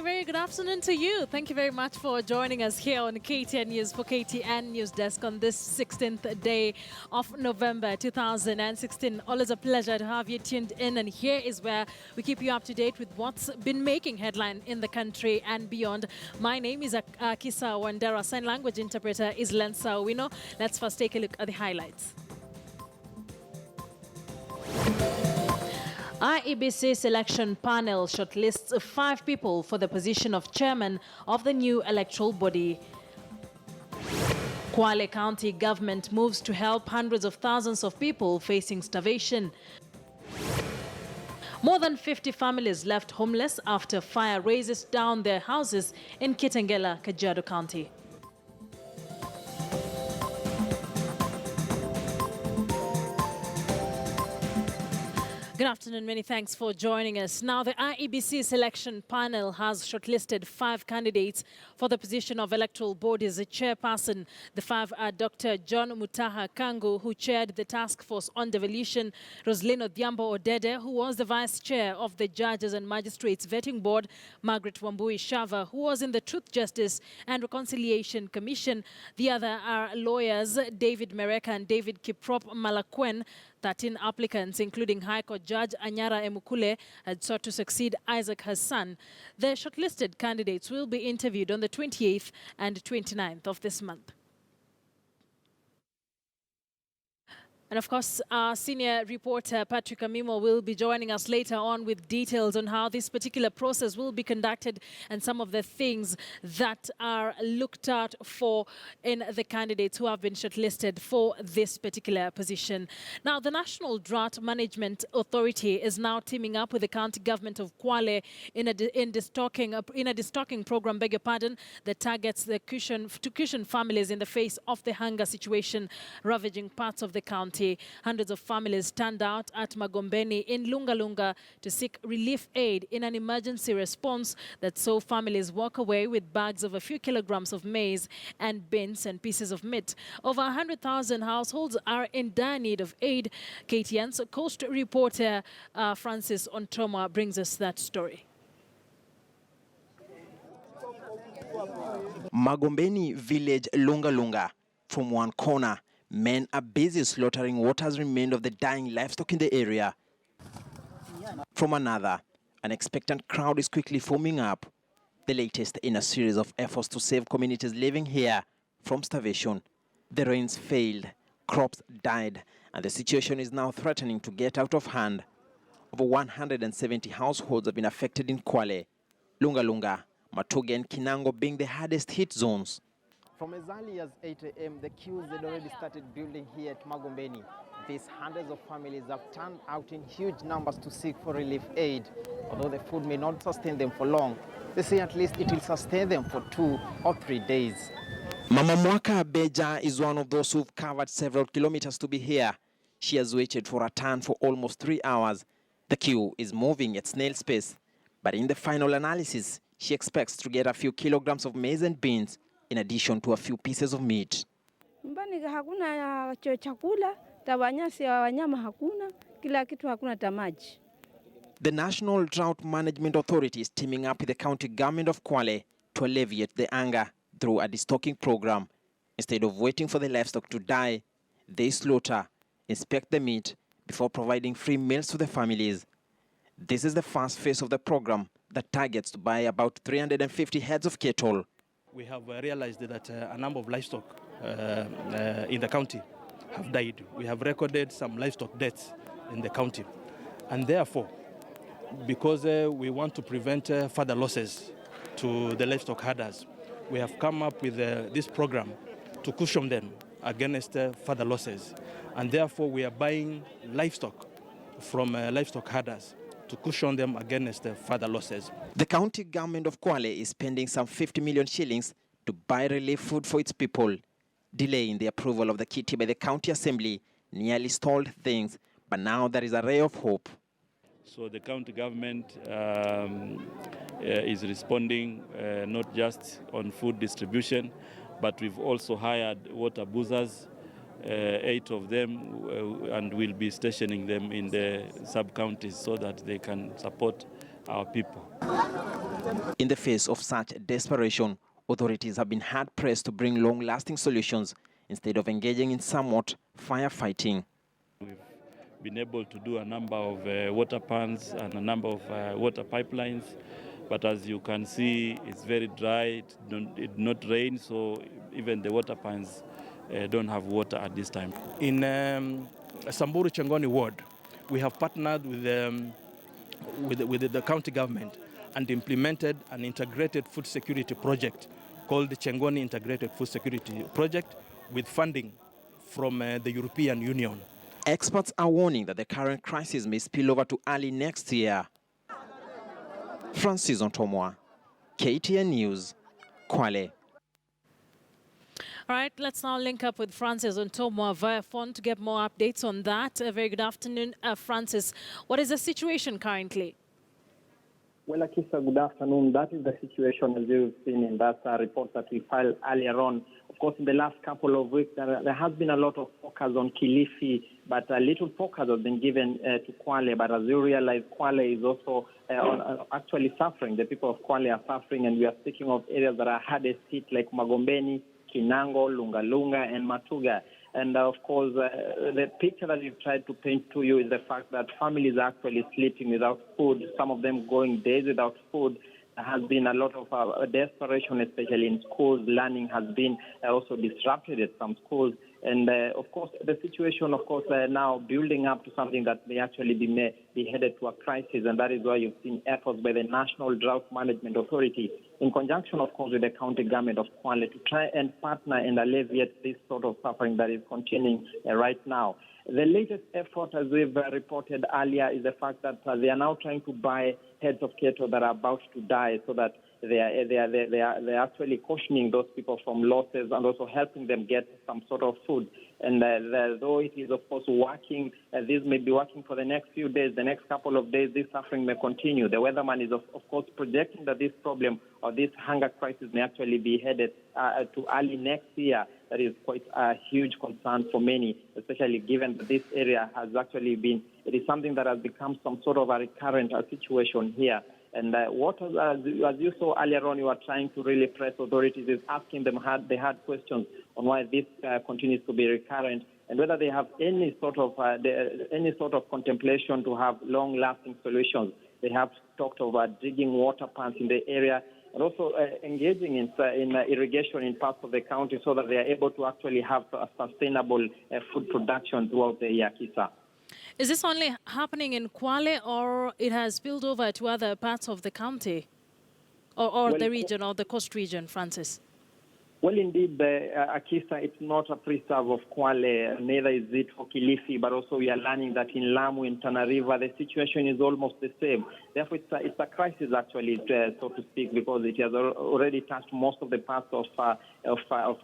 very good afternoon to you. Thank you very much for joining us here on KTN News for KTN News Desk on this 16th day of November 2016. Always a pleasure to have you tuned in, and here is where we keep you up to date with what's been making headline in the country and beyond. My name is Akisa Wandera. Sign language interpreter is Lensa Owino. Let's first take a look at the highlights. IEBC selection panel shortlists 5 people for the position of chairman of the new electoral body. Kwale County government moves to help hundreds of thousands of people facing starvation. More than 50 families left homeless after fire razes down their houses in Kitengela, Kajiado County. Good afternoon, many thanks for joining us. Now, the IEBC selection panel has shortlisted 5 candidates for the position of electoral body's chairperson. The 5 are Dr. John Mutaha Kangu, who chaired the task force on devolution, Roslyn Odhiambo Odede, who was the vice chair of the Judges and Magistrates Vetting Board, Margaret Wambui Shava, who was in the Truth, Justice and Reconciliation Commission. The other are lawyers David Mereka and David Kiprop Malakwen. 13 applicants, including High Court Judge Anyara Emukule, had sought to succeed Isaac Hassan. The shortlisted candidates will be interviewed on the 28th and 29th of this month. And of course, our senior reporter, Patrick Amimo, will be joining us later on with details on how this particular process will be conducted and some of the things that are looked out for in the candidates who have been shortlisted for this particular position. Now, the National Drought Management Authority is now teaming up with the county government of Kwale in a destocking program, beg your pardon, that targets the cushion families in the face of the hunger situation ravaging parts of the county. Hundreds of families turned out at Magombeni in Lunga Lunga to seek relief aid in an emergency response that saw families walk away with bags of a few kilograms of maize and beans and pieces of meat. Over 100,000 households are in dire need of aid. KTN's Coast reporter Francis Ontoma brings us that story. Magombeni village, Lunga Lunga. From one corner, men are busy slaughtering what has remained of the dying livestock in the area. From another, an expectant crowd is quickly forming up, the latest in a series of efforts to save communities living here from starvation. The rains failed, crops died, and the situation is now threatening to get out of hand. Over 170 households have been affected in Kwale, Lunga Lunga, Matoge and Kinango being the hardest hit zones. From as early as 8 a.m., the queues had already started building here at Magombeni. These hundreds of families have turned out in huge numbers to seek for relief aid. Although the food may not sustain them for long, they say at least it will sustain them for 2 or 3 days. Mama Mwaka Beja is one of those who've covered several kilometers to be here. She has waited for a turn for almost 3 hours. The queue is moving at snail's pace, but in the final analysis, she expects to get a few kilograms of maize and beans, in addition to a few pieces of meat. Hakuna chakula, tabanyasi wa wanyama hakuna, kila kitu hakuna tamaji. The National Drought Management Authority is teaming up with the county government of Kwale to alleviate the anger through a destocking program. Instead of waiting for the livestock to die, they slaughter, inspect the meat before providing free meals to the families. This is the first phase of the program that targets to buy about 350 heads of cattle. We have realized that a number of livestock in the county have died. We have recorded some livestock deaths in the county. And therefore, because we want to prevent further losses to the livestock herders, we have come up with this program to cushion them against further losses. And therefore, we are buying livestock from livestock herders to cushion them against further losses. The county government of Kwale is spending some 50 million shillings to buy relief food for its people. Delaying the approval of the kitty by the county assembly nearly stalled things, but now there is a ray of hope. So the county government is responding not just on food distribution, but we've also hired water boozers, 8 of them, and we'll be stationing them in the sub-counties so that they can support our people. In the face of such desperation, authorities have been hard-pressed to bring long-lasting solutions instead of engaging in somewhat firefighting. We've been able to do a number of water pans and a number of water pipelines, but as you can see, it's very dry, it did not rain, so even the water pans don't have water at this time. In Samburu Chengoni ward, we have partnered with the county government and implemented an integrated food security project called the Chengoni Integrated Food Security Project with funding from the European Union. Experts are warning that the current crisis may spill over to early next year. Francis Ontomwa, KTN News, Kwale. All right, let's now link up with Francis Ontomwa via phone to get more updates on that. A very good afternoon, Francis. What is the situation currently? Well, Akisa, good afternoon. That is the situation as you've seen in that report that we filed earlier on. Of course, in the last couple of weeks, there has been a lot of focus on Kilifi, but a little focus has been given to Kwale. But as you realize, Kwale is also actually suffering. The people of Kwale are suffering, and we are speaking of areas that are hardest hit like Magombeni, Kinango, Lunga, and Matuga. And of course, the picture that we've tried to paint to you is the fact that families are actually sleeping without food, some of them going days without food. There has been a lot of desperation, especially in schools. Learning has been also disrupted at some schools. And of course, the situation, now building up to something that may actually be headed to a crisis. And that is why you've seen efforts by the National Drought Management Authority, in conjunction, of course, with the county government of Kwale, to try and partner and alleviate this sort of suffering that is continuing right now. The latest effort, as we've reported earlier, is the fact that they are now trying to buy heads of cattle that are about to die, so that they are actually cautioning those people from losses and also helping them get some sort of food. And though it is, of course, working, this may be working for the next few days, the next couple of days, this suffering may continue. The weatherman is, of course, projecting that this problem or this hunger crisis may actually be headed to early next year. That is quite a huge concern for many, especially given that this area has actually been, it is something that has become some sort of a recurrent situation here. And as you saw earlier on, you are trying to really press authorities, is asking them the hard questions on why this continues to be recurrent, and whether they have any sort of contemplation to have long-lasting solutions. They have talked about digging water pans in the area, and also engaging in irrigation in parts of the county, so that they are able to actually have a sustainable food production throughout the year, Akisa. Is this only happening in Kwale, or it has spilled over to other parts of the county or the region, or the coast region, Francis? Well, indeed, Akisa, it's not a preserve of Kwale, neither is it for Kilifi, but also we are learning that in Lamu, in Tana River, the situation is almost the same. Therefore, it's a crisis, actually, so to speak, because it has already touched most of the parts of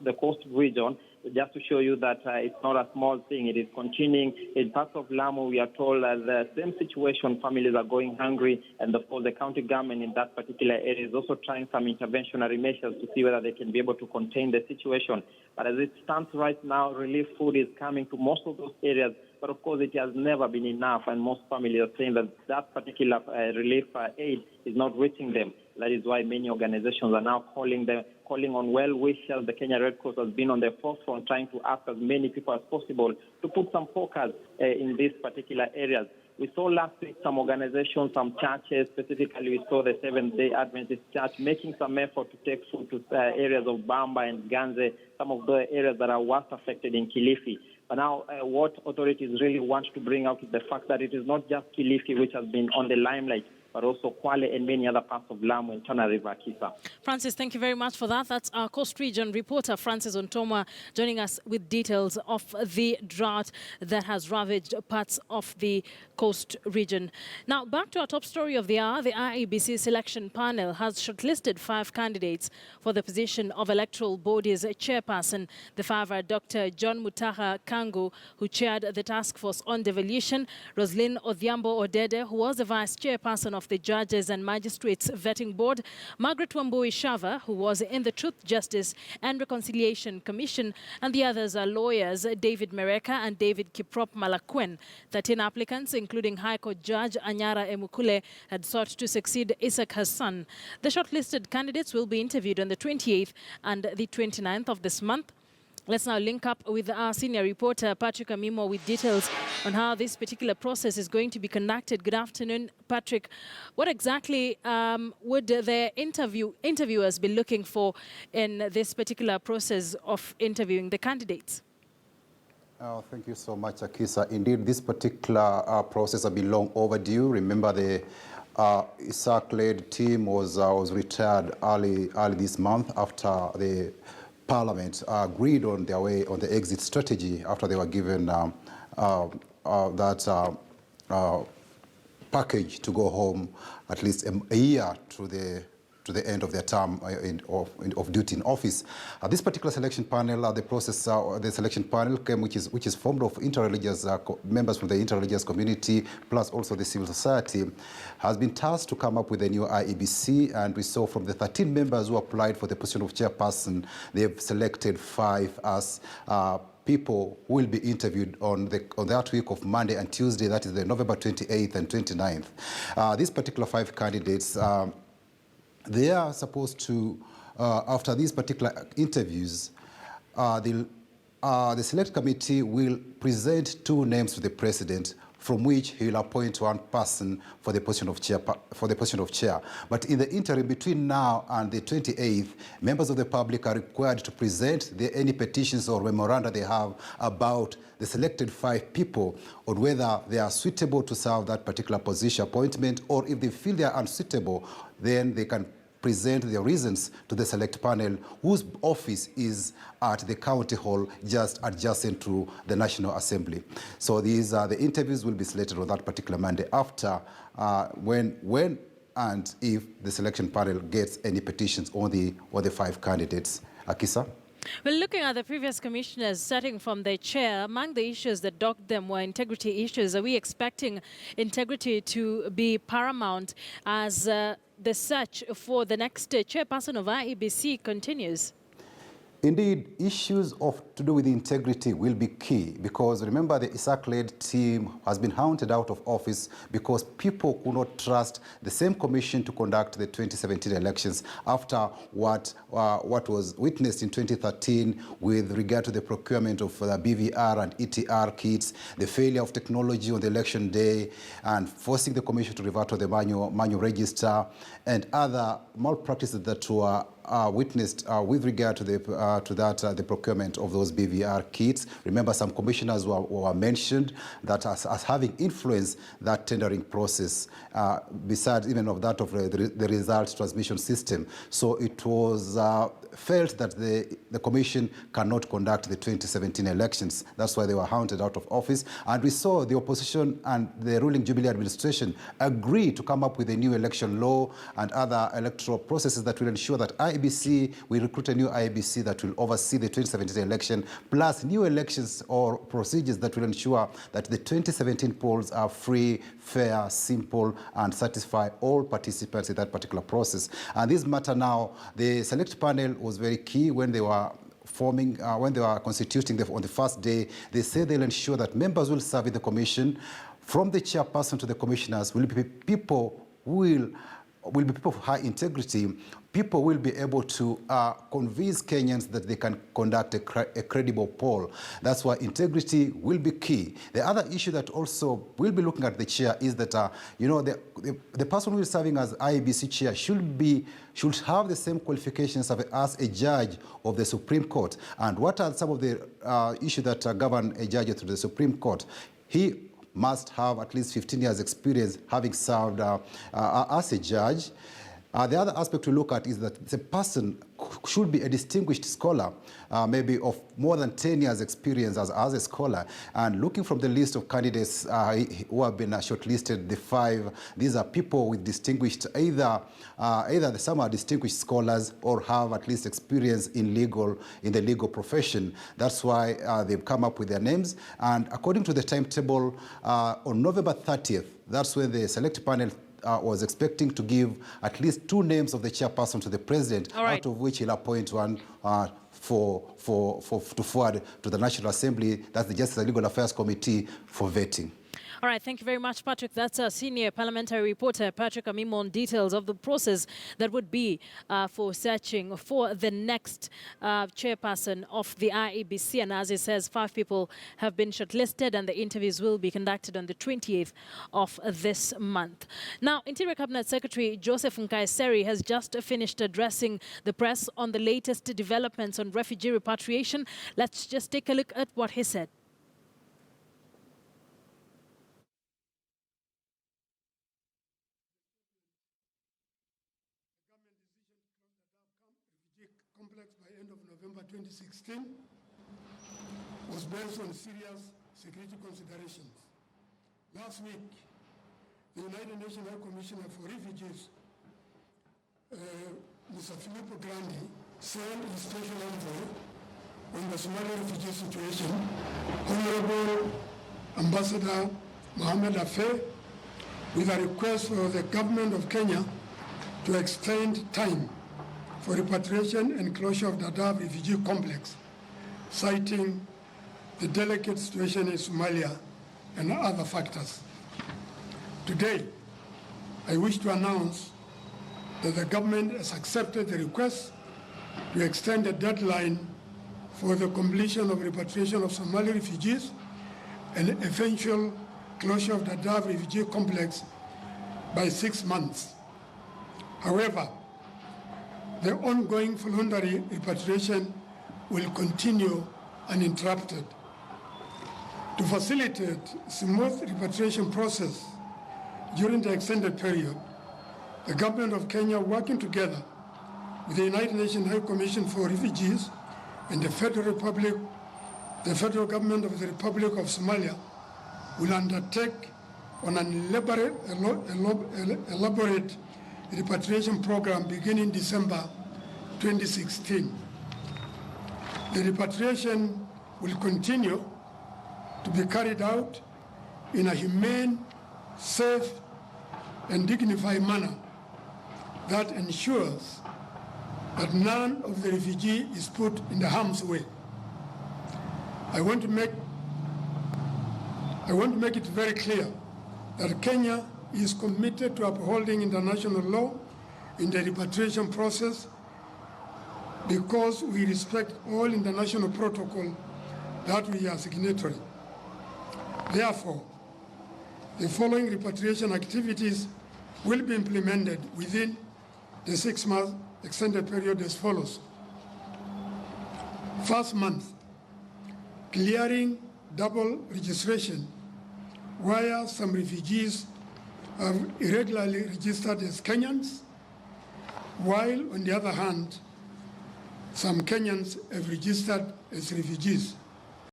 the coast region. Just to show you that it's not a small thing, it is continuing. In parts of Lamu, we are told the same situation, families are going hungry, and of course the county government in that particular area is also trying some interventionary measures to see whether they can be able to contain the situation. But as it stands right now, relief food is coming to most of those areas, but of course it has never been enough, and most families are saying that that particular relief aid is not reaching them. That is why many organizations are now calling on well-wishers. The Kenya Red Cross has been on the forefront trying to ask as many people as possible to put some focus in these particular areas. We saw last week some organizations, some churches, specifically we saw the Seventh-day Adventist Church making some effort to take food to areas of Bamba and Ganze, some of the areas that are worst affected in Kilifi. But now what authorities really want to bring out is the fact that it is not just Kilifi which has been on the limelight, but also Kwale and many other parts of Lamu and Tana River, Akisa. Francis, thank you very much for that. That's our Coast Region reporter, Francis Ontomwa, joining us with details of the drought that has ravaged parts of the Coast Region. Now, back to our top story of the hour. The IEBC selection panel has shortlisted 5 candidates for the position of Electoral Body's chairperson. The 5 are Dr. John Mutaha Kangu, who chaired the task force on devolution, Roslyn Odhiambo Odede, who was the vice chairperson of of the Judges and Magistrates Vetting Board, Margaret Wambui Shava, who was in the Truth, Justice and Reconciliation Commission, and the others are lawyers David Mereka and David Kiprop Malakwen. 13 applicants, including High Court Judge Anyara Emukule, had sought to succeed Isaac Hassan. The shortlisted candidates will be interviewed on the 28th and the 29th of this month. Let's now link up with our senior reporter, Patrick Amimo, with details on how this particular process is going to be conducted. Good afternoon, Patrick. What exactly would the interviewers be looking for in this particular process of interviewing the candidates? Thank you so much, Akisa. Indeed, this particular process has been long overdue. Remember, the Isaac-led team was retired early this month after the Parliament agreed on their way on the exit strategy after they were given that package to go home at least a year to the end of their term of duty in office. This particular selection panel, the selection panel came, which is formed of interreligious members from the interreligious community, plus also the civil society, has been tasked to come up with a new IEBC. And we saw from the 13 members who applied for the position of chairperson, they've selected 5 as people who will be interviewed on that week of Monday and Tuesday, that is the November 28th and 29th. These particular 5 candidates, they are supposed to, after these particular interviews, the select committee will present 2 names to the president, from which he will appoint 1 person for the position of chair. But in the interim, between now and the 28th, members of the public are required to present any petitions or memoranda they have about the selected 5 people, on whether they are suitable to serve that particular position appointment, or if they feel they are unsuitable, then they can present their reasons to the select panel, whose office is at the county hall just adjacent to the National Assembly. So these are the interviews will be slated on that particular Monday after when and if the selection panel gets any petitions on the 5 candidates. Akisa? Well, looking at the previous commissioners, starting from the chair, among the issues that dogged them were integrity issues. Are we expecting integrity to be paramount as the search for the next chairperson of IEBC continues? Indeed, issues to do with integrity will be key, because remember, the Isaac-led team has been hounded out of office because people could not trust the same commission to conduct the 2017 elections after what was witnessed in 2013 with regard to the procurement of the BVR and ETR kits, the failure of technology on the election day, and forcing the commission to revert to the manual register, and other malpractices that were witnessed with regard to the procurement of those BVR kits. Remember, some commissioners were mentioned that as having influenced that tendering process, besides even of that of the results transmission system. So it was felt that the commission cannot conduct the 2017 elections. That's why they were hounded out of office. And we saw the opposition and the ruling Jubilee administration agree to come up with a new election law and other electoral processes that will ensure that IEBC will recruit a new IEBC that will oversee the 2017 election, plus new elections or procedures that will ensure that the 2017 polls are free, fair, simple, and satisfy all participants in that particular process. And this matter now, the select panel was very key when they were forming, when they were constituting on the first day. They said they'll ensure that members will serve in the commission. From the chairperson to the commissioners will be people who will be people of high integrity. People will be able to convince Kenyans that they can conduct a credible poll. That's why integrity will be key. The other issue that also we'll be looking at the chair is that, the person who is serving as IEBC chair should have the same qualifications as a judge of the Supreme Court. And what are some of the issues that govern a judge to the Supreme Court? He must have at least 15 years experience having served as a judge. The other aspect to look at is that the person should be a distinguished scholar, maybe of more than 10 years experience as a scholar. And looking from the list of candidates who have been shortlisted, the 5, these are people with distinguished, either some are distinguished scholars or have at least experience in the legal profession. That's why they've come up with their names. And according to the timetable, on November 30th, that's when the select panel was expecting to give at least 2 names of the chairperson to the president, out of which he'll appoint one to forward to the National Assembly, that's the Justice and Legal Affairs Committee, for vetting. All right, thank you very much, Patrick. That's our senior parliamentary reporter, Patrick Amimo, on details of the process that would be for searching for the next chairperson of the IEBC. And as he says, 5 people have been shortlisted and the interviews will be conducted on the 28th of this month. Now, Interior Cabinet Secretary Joseph Nkaiseri has just finished addressing the press on the latest developments on refugee repatriation. Let's just take a look at what he said. Complex by end of November 2016 was based on serious security considerations. Last week, the United Nations High Commissioner for Refugees, Mr. Filippo Grandi, sent a special envoy on the Somali refugee situation, Honorable Ambassador Mohamed Afe, with a request for the government of Kenya to extend time for repatriation and closure of the Dadaab refugee complex, citing the delicate situation in Somalia and other factors. Today, I wish to announce that the government has accepted the request to extend the deadline for the completion of repatriation of Somali refugees and eventual closure of the Dadaab refugee complex by 6 months. However, the ongoing voluntary repatriation will continue uninterrupted. To facilitate smooth repatriation process during the extended period, the government of Kenya, working together with the United Nations High Commission for Refugees and the federal government of the Republic of Somalia, will undertake on an elaborate repatriation program beginning December 2016. The repatriation will continue to be carried out in a humane, safe, and dignified manner that ensures that none of the refugee is put in the harm's way. I want to make it very clear that Kenya is committed to upholding international law in the repatriation process because we respect all international protocol that we are signatory. Therefore, the following repatriation activities will be implemented within the 6-month extended period as follows. First month, clearing double registration, where some refugees are irregularly registered as Kenyans, while on the other hand, some Kenyans have registered as refugees.